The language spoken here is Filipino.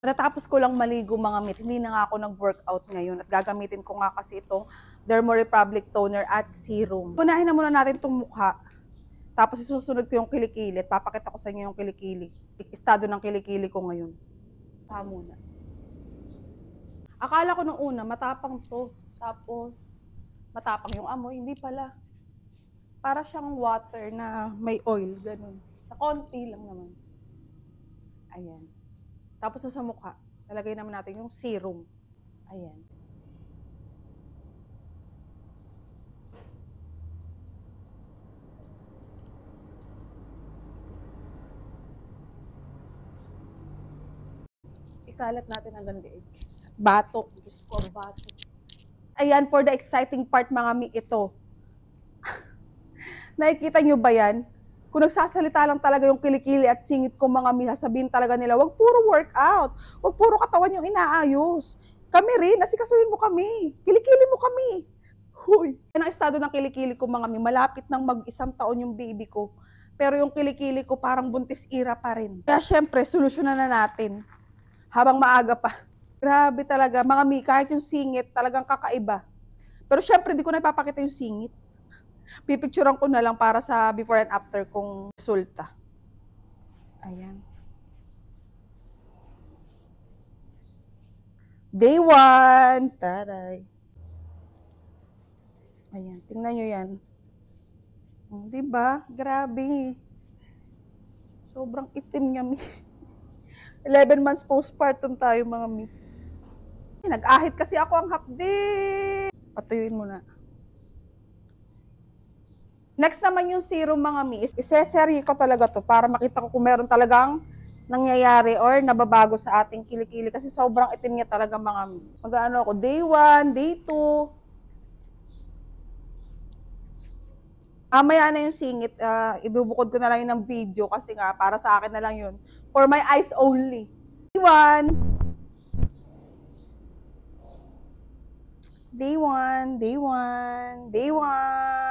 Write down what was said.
Natapos ko lang maligo mga meet, hindi na nga ako nag-workout ngayon at gagamitin ko nga kasi itong Dermo Republic Toner at Serum. Unahin na muna natin itong mukha, tapos isusunod ko yung kilikili at papakita ko sa inyo yung kilikili. Estado ng kilikili ko ngayon. Mukha muna. Akala ko nung una matapang to, tapos matapang yung amoy, hindi pala. Para siyang water na may oil, ganun. Sa konti lang naman. Ayan. Tapos sa mukha, lalagay naman natin yung serum. Ayan. Ikalat natin hanggang liig. Batok. Diyos ko, ang batok. Ayan, for the exciting part mga mi, ito. Nakikita nyo ba yan? Kung nagsasalita lang talaga yung kilikili at singit ko mga mi, sasabihin talaga nila, wag puro workout, wag puro katawan yung inaayos. Kami rin, asikasuhin mo kami, kilikili mo kami. Huy. Yan ang estado ng kilikili ko mga mi, malapit nang mag-1 taon yung baby ko. Pero yung kilikili ko parang buntis ira pa rin. Kaya syempre, solusyonan na natin. Habang maaga pa. Grabe talaga, mga mi, kahit yung singit, talagang kakaiba. Pero syempre, di ko na ipapakita yung singit. Pipicturean ko na lang para sa before and after kong resulta. Ayan. Day 1. Taray. Ayan, tingnan nyo yan. Diba? Grabe. Sobrang itim niya, mi. 11 months postpartum tayo, mga mi. Nag-ahit kasi ako ang hapdi. Patuyuin mo na. Next naman yung serum mga mi, iseseri ko talaga to para makita ko kung meron talagang nangyayari or nababago sa ating kilikili kasi sobrang itim niya talaga mga mi. Mag-ano ako, day 1, day 2. Mamaya na yung singit, ibubukod ko na lang yun ng video kasi nga para sa akin na lang yun. For my eyes only. Day 1. Day 1, day 1, day 1.